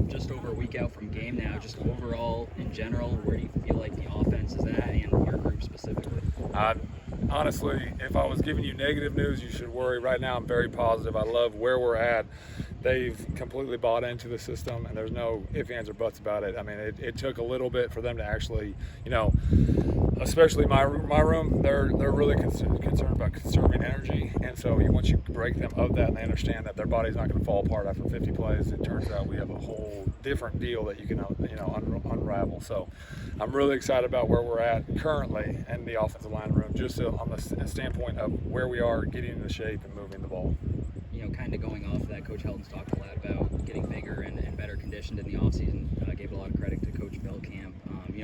Just over a week out from game now, just overall in general, where do you feel like the offense is at and your group specifically? Honestly, if I was giving you negative news, you should worry. Right now, I'm very positive. I love where we're at. They've completely bought into the system, and there's no ifs, ands, or buts about it. I mean, it took a little bit for them to actually, especially my room, they're really concerned about conserving energy. And so once you break them of that and they understand that their body's not going to fall apart after 50 plays, it turns out we have a whole different deal that you can unravel. So I'm really excited about where we're at currently in the offensive line room, just on the standpoint of where we are getting into shape and moving the ball. Kind of going off of that, Coach Helton's talked a lot about getting bigger and better conditioned in the offseason. Gave a lot of credit to Coach Camp.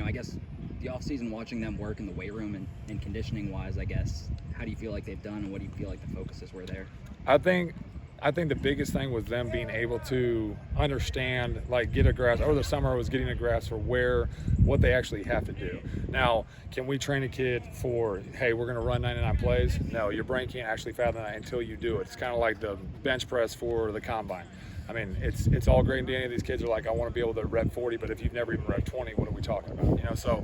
I guess the offseason, watching them work in the weight room and conditioning-wise, I guess, how do you feel like they've done and what do you feel like the focuses were there? I think the biggest thing was them being able to understand, get a grasp. Over the summer, I was getting a grasp for what they actually have to do. Now, can we train a kid for, hey, we're going to run 99 plays? No, your brain can't actually fathom that until you do it. It's kind of like the bench press for the combine. I mean, it's all great and dandy. These kids are like, I want to be able to rep 40, but if you've never even rep 20, what are we talking about? So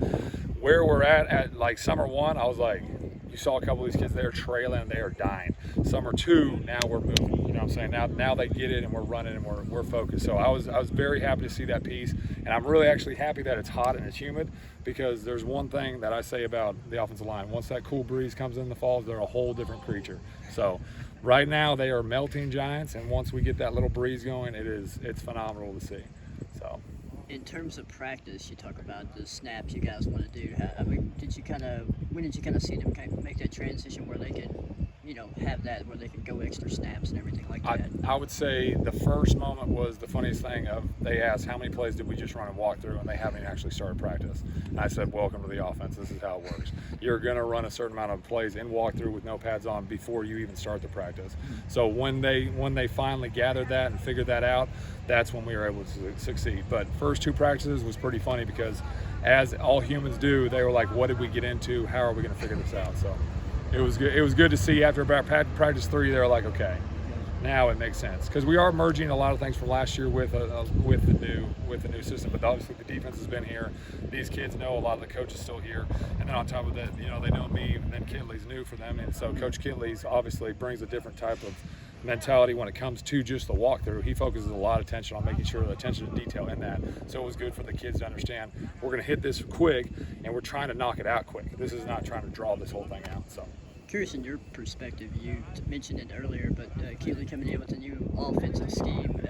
where we're at summer one, I was like, you saw a couple of these kids, they're trailing, they are dying. Summer two, now we're moving. You know what I'm saying? Now they get it and we're running and we're focused. So I was very happy to see that piece, and I'm really actually happy that it's hot and it's humid, because there's one thing that I say about the offensive line. Once that cool breeze comes in the falls, they're a whole different creature. So right now they are melting giants, and once we get that little breeze going, it's phenomenal to see. So. In terms of practice, you talk about the snaps you guys want to do. When did you kind of see them kind of make that transition where they could, have that where they could go extra snaps and everything like that? I would say the first moment was the funniest thing. They asked how many plays did we just run and walk through, and they haven't actually started practice. And I said, welcome to the offense. This is how it works. You're going to run a certain amount of plays in walkthrough with no pads on before you even start the practice. So when they finally gathered that and figured that out, that's when we were able to succeed. But first two practices was pretty funny, because as all humans do, they were like, what did we get into? How are we going to figure this out? So it was good. It was good to see after about practice 3, they were like, okay, now it makes sense, because we are merging a lot of things from last year with the new system. But obviously the defense has been here. These kids know a lot of the coaches still here, and then on top of that, they know me, and then Kitley's new for them, and so Coach Kitley's obviously brings a different type of mentality when it comes to just the walkthrough. He focuses a lot of attention on making sure the attention to detail in that. So it was good for the kids to understand we're going to hit this quick, and we're trying to knock it out quick. This is not trying to draw this whole thing out. So. Curious in your perspective, you mentioned it earlier, but Keely coming in with a new offensive scheme,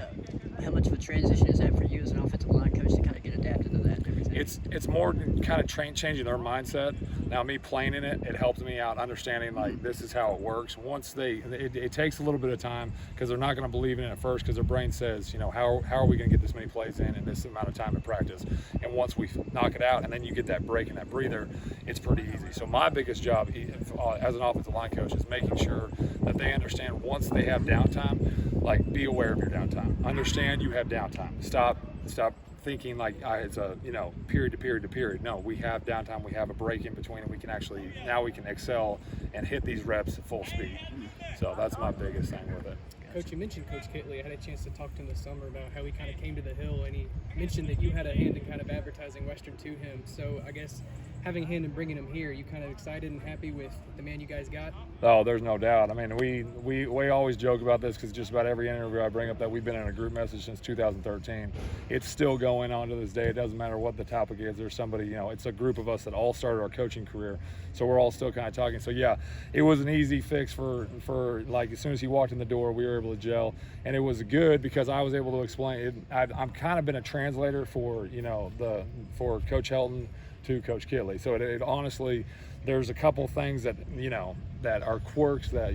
how much of a transition is that for you as an offensive line coach to kind of get adapted to that and everything? It's more kind of changing their mindset. Now, me playing in it helped me out understanding this is how it works. Once it takes a little bit of time, because they're not going to believe in it at first, because their brain says, how are we going to get this many plays in this amount of time in practice? And once we knock it out and then you get that break and that breather, it's pretty easy. So my biggest job as an offensive line coach is making sure that they understand once they have downtime, be aware of your downtime. Understand you have downtime. Stop thinking it's a period to period to period. No, we have downtime. We have a break in between, and we can excel and hit these reps at full speed. So that's my biggest thing with it. Coach, you mentioned Coach Kitley. I had a chance to talk to him this summer about how he kind of came to the Hill, and he mentioned that you had a hand in kind of advertising Western to him. So I guess having a hand in bringing him here, you kind of excited and happy with the man you guys got? Oh, there's no doubt. I mean, we always joke about this, because just about every interview I bring up that we've been in a group message since 2013. It's still going on to this day. It doesn't matter what the topic is. There's somebody, it's a group of us that all started our coaching career. So we're all still kind of talking. So yeah, it was an easy fix for as soon as he walked in the door, we were able to gel. And it was good because I was able to explain it. I'm kind of been a translator for Coach Helton to Coach Kitley. So it honestly, there's a couple things that that are quirks that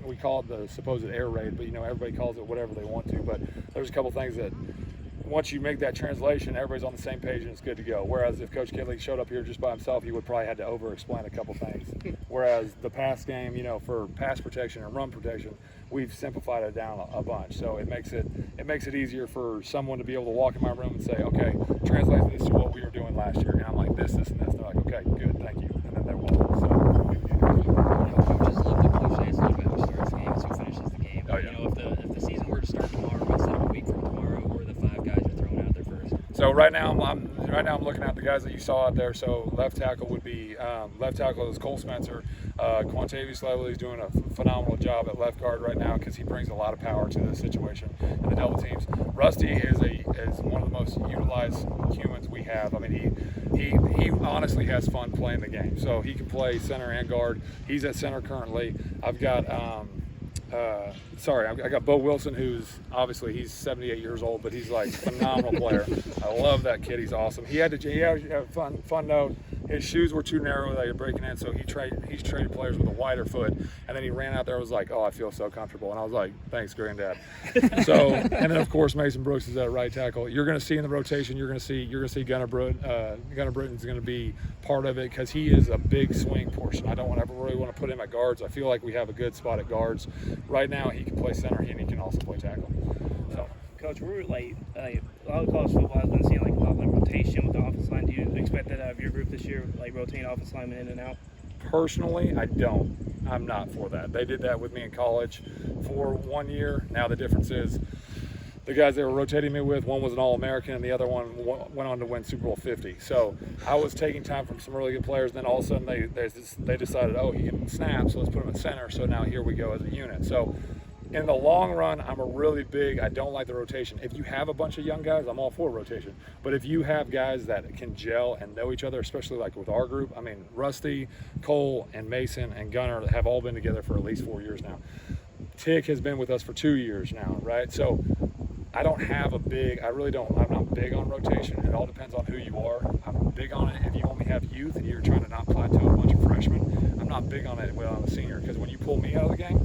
we call it the supposed air raid, but everybody calls it whatever they want to. But there's a couple things that once you make that translation, everybody's on the same page and it's good to go. Whereas if Coach Kitley showed up here just by himself, he would probably had to over-explain a couple things. Whereas the pass game, for pass protection and run protection, we've simplified it down a bunch. So it makes it easier for someone to be able to walk in my room and say, okay, translate this to what we were doing last year. And I'm like, this, and this. And they're like, okay, good, thank you. And then they're well. So. Coaches love the cliches about who starts games, who finishes the game. Oh, yeah. If the season were to start tomorrow instead of a week from tomorrow, or the 5 So right now I'm looking at the guys that you saw out there. So left tackle would be left tackle is Cole Spencer. Quantavious Lovely is doing a phenomenal job at left guard right now because he brings a lot of power to the situation and the double teams. Rusty is one of the most utilized humans we have. I mean, he honestly has fun playing the game. So he can play center and guard. He's at center currently. I've got I got Bo Wilson, who's obviously he's 78 years old, but he's like a phenomenal player. I love that kid. He's awesome. He had a fun note. His shoes were too narrow that he was breaking in, so he's traded players with a wider foot. And then he ran out there and was like, "Oh, I feel so comfortable." And I was like, "Thanks, Granddad." So, and then of course Mason Brooks is at right tackle. You're going to see in the rotation. You're going to see Gunnar Britton. Gunnar Britton's going to be part of it because he is a big swing portion. I don't really want to put him at guards. I feel like we have a good spot at guards right now. He can play center and he can also play tackle. So. Coach, we're like a lot of college football has been seeing like a lot of like rotation with the offensive line. Do you expect that out of your group this year, like rotating offensive linemen in and out? Personally, I don't. I'm not for that. They did that with me in college for 1 year. Now the difference is the guys they were rotating me with, one was an All-American and the other one went on to win Super Bowl 50. So I was taking time from some really good players. Then all of a sudden they decided, oh, he can snap, so let's put him at center. So now here we go as a unit. So in the long run, I don't like the rotation. If you have a bunch of young guys, I'm all for rotation. But if you have guys that can gel and know each other, especially like with our group, I mean, Rusty, Cole, and Mason and Gunnar have all been together for at least 4 years now. Tick has been with us for 2 years now, right? So I'm not big on rotation. It all depends on who you are. I'm big on it if you only have youth and you're trying to not plateau a bunch of freshmen. I'm not big on it when I'm a senior because when you pull me out of the game,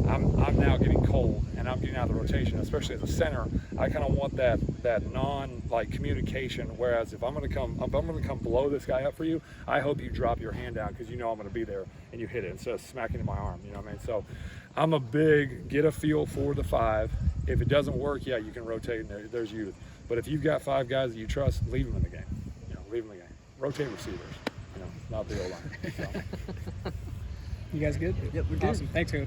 I'm now getting cold and I'm getting out of the rotation, especially as a center. I kind of want that communication. Whereas if I'm gonna come blow this guy up for you, I hope you drop your hand down because you know I'm gonna be there and you hit it instead of smacking in my arm. You know what I mean? So I'm a big get a feel for the five. If it doesn't work, yeah, you can rotate and there's youth. But if you've got 5 guys that you trust, leave them in the game. Leave them in the game. Rotate receivers. Not the O-line. So. You guys good? Yep, we're good. Awesome. Thanks, Coach.